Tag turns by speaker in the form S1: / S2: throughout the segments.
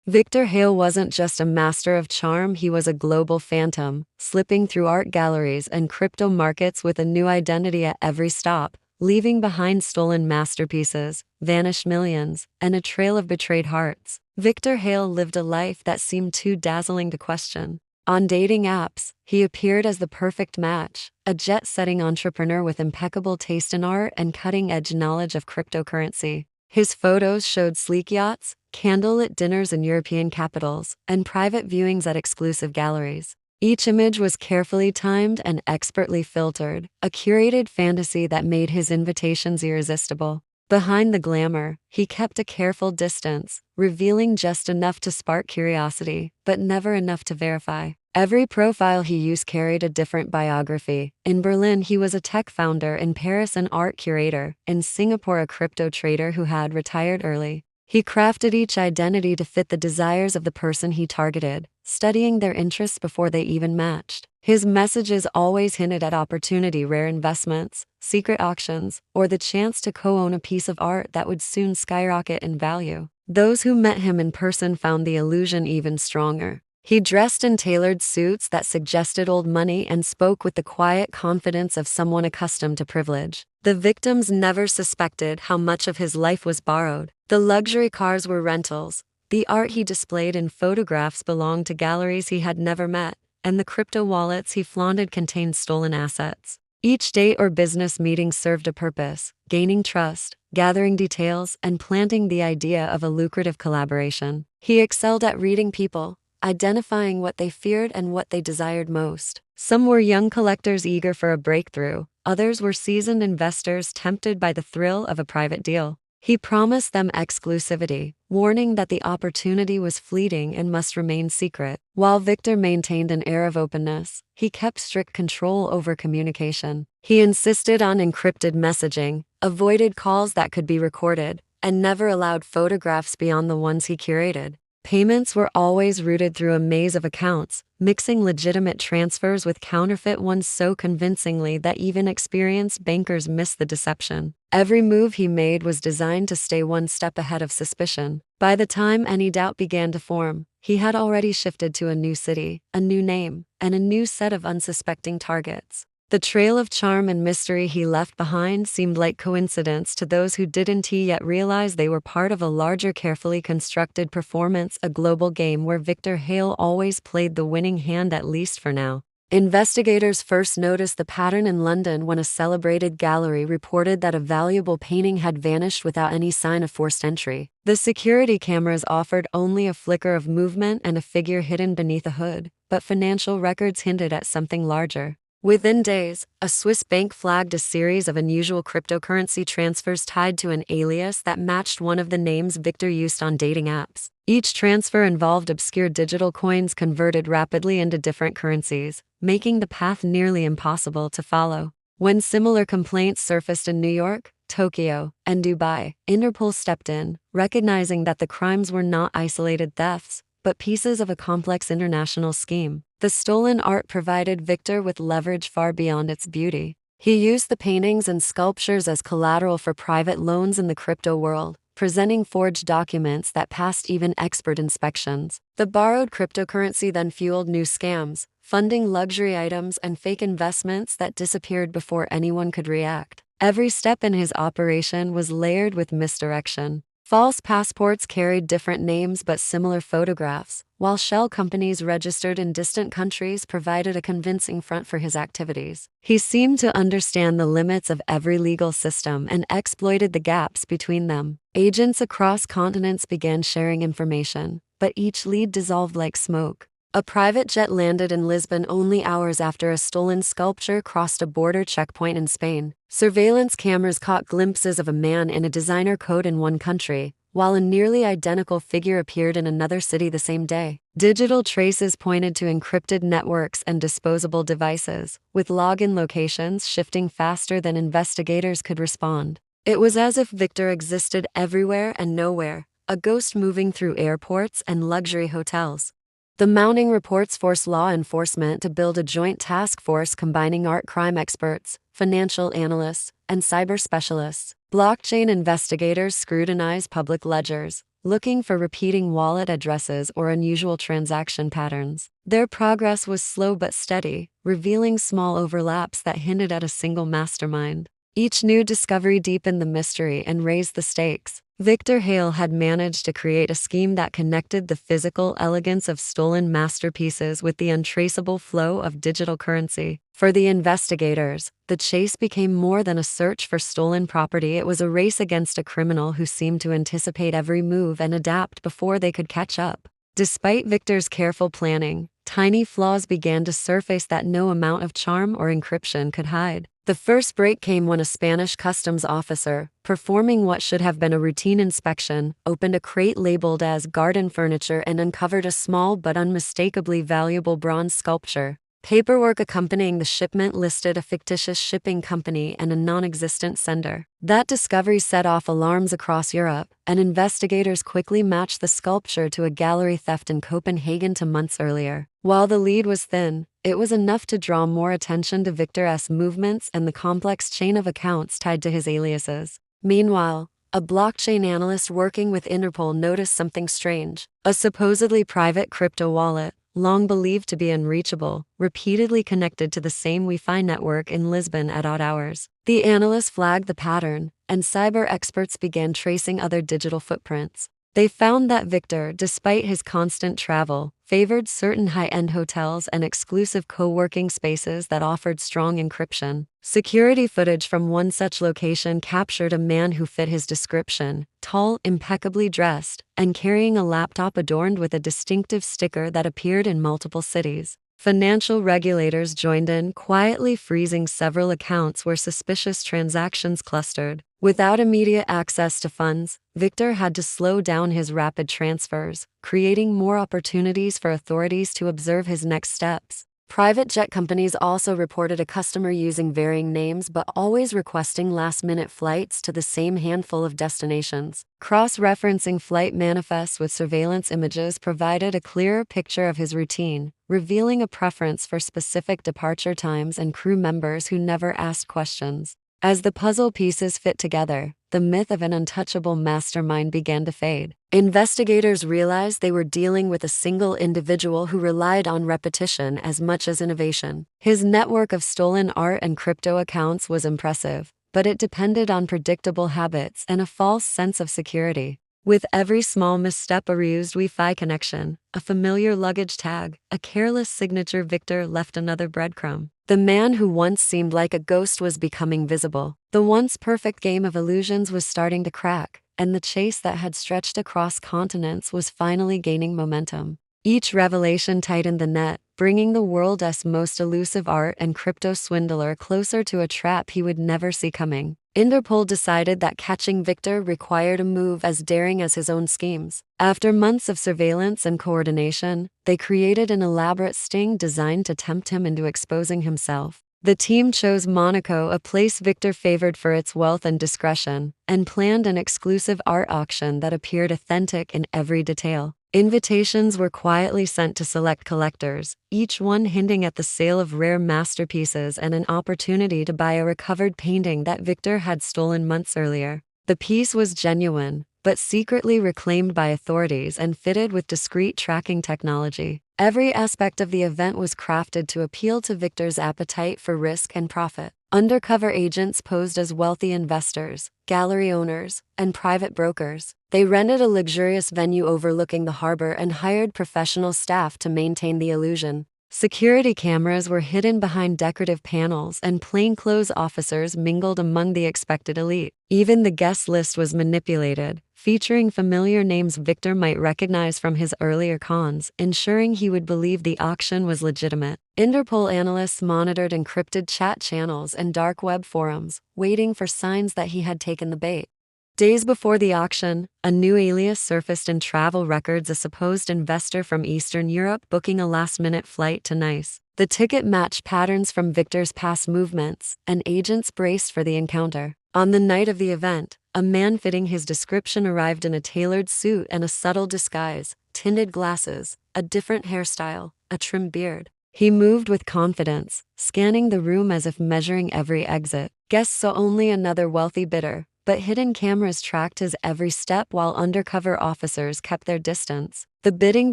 S1: Viktor Hale wasn't just a master of charm, he was a global phantom, slipping through art galleries and crypto markets with a new identity at every stop, leaving behind stolen masterpieces, vanished millions, and a trail of betrayed hearts. Viktor Hale lived a life that seemed too dazzling to question. On dating apps, he appeared as the perfect match, a jet-setting entrepreneur with impeccable taste in art and cutting-edge knowledge of cryptocurrency. His photos showed sleek yachts, candlelit dinners in European capitals, and private viewings at exclusive galleries. Each image was carefully timed and expertly filtered, a curated fantasy that made his invitations irresistible. Behind the glamour, he kept a careful distance, revealing just enough to spark curiosity, but never enough to verify. Every profile he used carried a different biography. In Berlin, he was a tech founder; in Paris, an art curator; in Singapore, a crypto trader who had retired early. He crafted each identity to fit the desires of the person he targeted, studying their interests before they even matched. His messages always hinted at opportunity, rare investments, secret auctions, or the chance to co-own a piece of art that would soon skyrocket in value. Those who met him in person found the illusion even stronger. He dressed in tailored suits that suggested old money and spoke with the quiet confidence of someone accustomed to privilege. The victims never suspected how much of his life was borrowed. The luxury cars were rentals, the art he displayed in photographs belonged to galleries he had never met, and the crypto wallets he flaunted contained stolen assets. Each date or business meeting served a purpose: gaining trust, gathering details, and planting the idea of a lucrative collaboration. He excelled at reading people, identifying what they feared and what they desired most. Some were young collectors eager for a breakthrough, others were seasoned investors tempted by the thrill of a private deal. He promised them exclusivity, warning that the opportunity was fleeting and must remain secret. While Viktor maintained an air of openness, he kept strict control over communication. He insisted on encrypted messaging, avoided calls that could be recorded, and never allowed photographs beyond the ones he curated. Payments were always routed through a maze of accounts, mixing legitimate transfers with counterfeit ones so convincingly that even experienced bankers missed the deception. Every move he made was designed to stay one step ahead of suspicion. By the time any doubt began to form, he had already shifted to a new city, a new name, and a new set of unsuspecting targets. The trail of charm and mystery he left behind seemed like coincidence to those who didn't yet realize they were part of a larger, carefully constructed performance, a global game where Viktor Hale always played the winning hand, at least for now. Investigators first noticed the pattern in London when a celebrated gallery reported that a valuable painting had vanished without any sign of forced entry. The security cameras offered only a flicker of movement and a figure hidden beneath a hood, but financial records hinted at something larger. Within days, a Swiss bank flagged a series of unusual cryptocurrency transfers tied to an alias that matched one of the names Viktor used on dating apps. Each transfer involved obscure digital coins converted rapidly into different currencies, making the path nearly impossible to follow. When similar complaints surfaced in New York, Tokyo, and Dubai, Interpol stepped in, recognizing that the crimes were not isolated thefts, but pieces of a complex international scheme. The stolen art provided Viktor with leverage far beyond its beauty. He used the paintings and sculptures as collateral for private loans in the crypto world, presenting forged documents that passed even expert inspections. The borrowed cryptocurrency then fueled new scams, funding luxury items and fake investments that disappeared before anyone could react. Every step in his operation was layered with misdirection. False passports carried different names but similar photographs, while shell companies registered in distant countries provided a convincing front for his activities. He seemed to understand the limits of every legal system and exploited the gaps between them. Agents across continents began sharing information, but each lead dissolved like smoke. A private jet landed in Lisbon only hours after a stolen sculpture crossed a border checkpoint in Spain. Surveillance cameras caught glimpses of a man in a designer coat in one country, while a nearly identical figure appeared in another city the same day. Digital traces pointed to encrypted networks and disposable devices, with login locations shifting faster than investigators could respond. It was as if Viktor existed everywhere and nowhere, a ghost moving through airports and luxury hotels. The mounting reports forced law enforcement to build a joint task force combining art crime experts, financial analysts, and cyber specialists. Blockchain investigators scrutinized public ledgers, looking for repeating wallet addresses or unusual transaction patterns. Their progress was slow but steady, revealing small overlaps that hinted at a single mastermind. Each new discovery deepened the mystery and raised the stakes. Viktor Hale had managed to create a scheme that connected the physical elegance of stolen masterpieces with the untraceable flow of digital currency. For the investigators, the chase became more than a search for stolen property. It was a race against a criminal who seemed to anticipate every move and adapt before they could catch up. Despite Viktor's careful planning, tiny flaws began to surface that no amount of charm or encryption could hide. The first break came when a Spanish customs officer, performing what should have been a routine inspection, opened a crate labeled as garden furniture and uncovered a small but unmistakably valuable bronze sculpture. Paperwork accompanying the shipment listed a fictitious shipping company and a non-existent sender. That discovery set off alarms across Europe, and investigators quickly matched the sculpture to a gallery theft in Copenhagen months earlier. While the lead was thin, it was enough to draw more attention to Viktor's movements and the complex chain of accounts tied to his aliases. Meanwhile, a blockchain analyst working with Interpol noticed something strange. A supposedly private crypto wallet, long believed to be unreachable, repeatedly connected to the same Wi-Fi network in Lisbon at odd hours. The analyst flagged the pattern, and cyber experts began tracing other digital footprints. They found that Viktor, despite his constant travel, favored certain high-end hotels and exclusive co-working spaces that offered strong encryption. Security footage from one such location captured a man who fit his description: tall, impeccably dressed, and carrying a laptop adorned with a distinctive sticker that appeared in multiple cities. Financial regulators joined in, quietly freezing several accounts where suspicious transactions clustered. Without immediate access to funds, Viktor had to slow down his rapid transfers, creating more opportunities for authorities to observe his next steps. Private jet companies also reported a customer using varying names but always requesting last-minute flights to the same handful of destinations. Cross-referencing flight manifests with surveillance images provided a clearer picture of his routine, revealing a preference for specific departure times and crew members who never asked questions. As the puzzle pieces fit together, the myth of an untouchable mastermind began to fade. Investigators realized they were dealing with a single individual who relied on repetition as much as innovation. His network of stolen art and crypto accounts was impressive, but it depended on predictable habits and a false sense of security. With every small misstep, a reused Wi-Fi connection, a familiar luggage tag, a careless signature, Viktor left another breadcrumb. The man who once seemed like a ghost was becoming visible. The once perfect game of illusions was starting to crack, and the chase that had stretched across continents was finally gaining momentum. Each revelation tightened the net, bringing the world's most elusive art and crypto swindler closer to a trap he would never see coming. Interpol decided that catching Viktor required a move as daring as his own schemes. After months of surveillance and coordination, they created an elaborate sting designed to tempt him into exposing himself. The team chose Monaco, a place Viktor favored for its wealth and discretion, and planned an exclusive art auction that appeared authentic in every detail. Invitations were quietly sent to select collectors, each one hinting at the sale of rare masterpieces and an opportunity to buy a recovered painting that Viktor had stolen months earlier. The piece was genuine, but secretly reclaimed by authorities and fitted with discreet tracking technology. Every aspect of the event was crafted to appeal to Viktor's appetite for risk and profit. Undercover agents posed as wealthy investors, gallery owners, and private brokers. They rented a luxurious venue overlooking the harbor and hired professional staff to maintain the illusion. Security cameras were hidden behind decorative panels, and plainclothes officers mingled among the expected elite. Even the guest list was manipulated, featuring familiar names Viktor might recognize from his earlier cons, ensuring he would believe the auction was legitimate. Interpol analysts monitored encrypted chat channels and dark web forums, waiting for signs that he had taken the bait. Days before the auction, a new alias surfaced in travel records: a supposed investor from Eastern Europe booking a last-minute flight to Nice. The ticket matched patterns from Viktor's past movements, and agents braced for the encounter. On the night of the event, a man fitting his description arrived in a tailored suit and a subtle disguise: tinted glasses, a different hairstyle, a trimmed beard. He moved with confidence, scanning the room as if measuring every exit. Guests saw only another wealthy bidder, but hidden cameras tracked his every step while undercover officers kept their distance. The bidding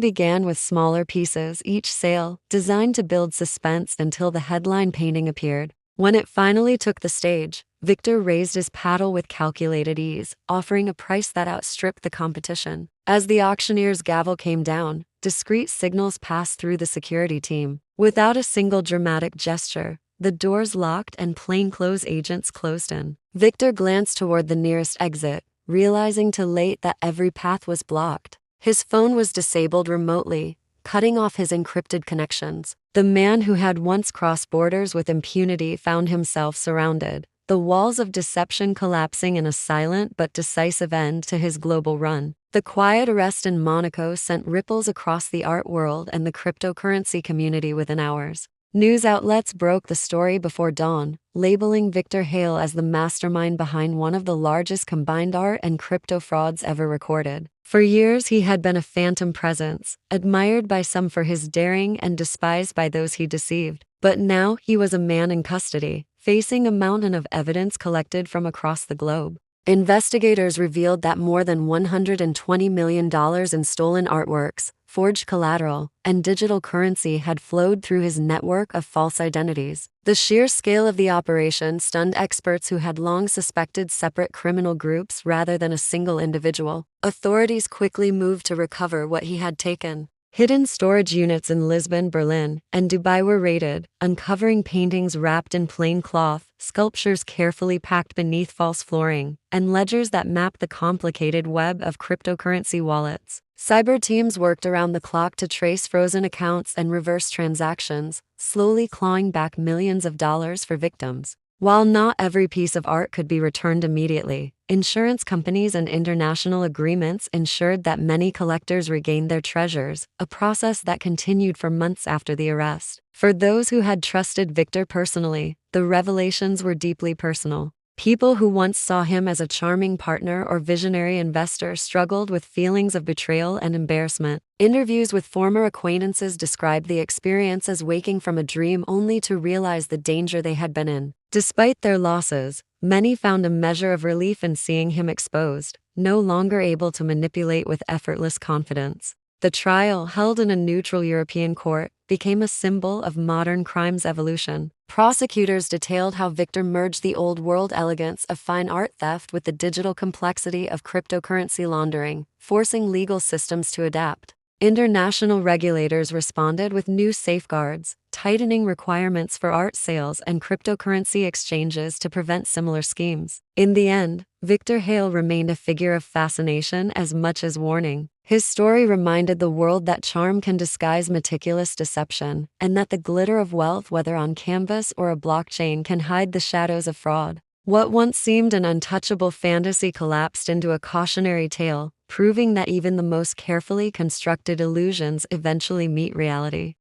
S1: began with smaller pieces, each sale designed to build suspense until the headline painting appeared. When it finally took the stage, Viktor raised his paddle with calculated ease, offering a price that outstripped the competition. As the auctioneer's gavel came down, discreet signals passed through the security team. Without a single dramatic gesture, the doors locked and plainclothes agents closed in. Viktor glanced toward the nearest exit, realizing too late that every path was blocked. His phone was disabled remotely, cutting off his encrypted connections. The man who had once crossed borders with impunity found himself surrounded, the walls of deception collapsing in a silent but decisive end to his global run. The quiet arrest in Monaco sent ripples across the art world and the cryptocurrency community within hours. News outlets broke the story before dawn, labeling Viktor Hale as the mastermind behind one of the largest combined art and crypto frauds ever recorded. For years, he had been a phantom presence, admired by some for his daring and despised by those he deceived. But now he was a man in custody, facing a mountain of evidence collected from across the globe. Investigators revealed that more than $120 million in stolen artworks, forged collateral, and digital currency had flowed through his network of false identities. The sheer scale of the operation stunned experts who had long suspected separate criminal groups rather than a single individual. Authorities quickly moved to recover what he had taken. Hidden storage units in Lisbon, Berlin, and Dubai were raided, uncovering paintings wrapped in plain cloth, sculptures carefully packed beneath false flooring, and ledgers that mapped the complicated web of cryptocurrency wallets. Cyber teams worked around the clock to trace frozen accounts and reverse transactions, slowly clawing back millions of dollars for victims. While not every piece of art could be returned immediately, insurance companies and international agreements ensured that many collectors regained their treasures, a process that continued for months after the arrest. For those who had trusted Viktor personally, the revelations were deeply personal. People who once saw him as a charming partner or visionary investor struggled with feelings of betrayal and embarrassment. Interviews with former acquaintances described the experience as waking from a dream only to realize the danger they had been in. Despite their losses, many found a measure of relief in seeing him exposed, no longer able to manipulate with effortless confidence. The trial, held in a neutral European court, became a symbol of modern crime's evolution. Prosecutors detailed how Viktor merged the old-world elegance of fine art theft with the digital complexity of cryptocurrency laundering, forcing legal systems to adapt. International regulators responded with new safeguards, tightening requirements for art sales and cryptocurrency exchanges to prevent similar schemes. In the end, Viktor Hale remained a figure of fascination as much as warning. His story reminded the world that charm can disguise meticulous deception, and that the glitter of wealth, whether on canvas or a blockchain, can hide the shadows of fraud. What once seemed an untouchable fantasy collapsed into a cautionary tale, proving that even the most carefully constructed illusions eventually meet reality.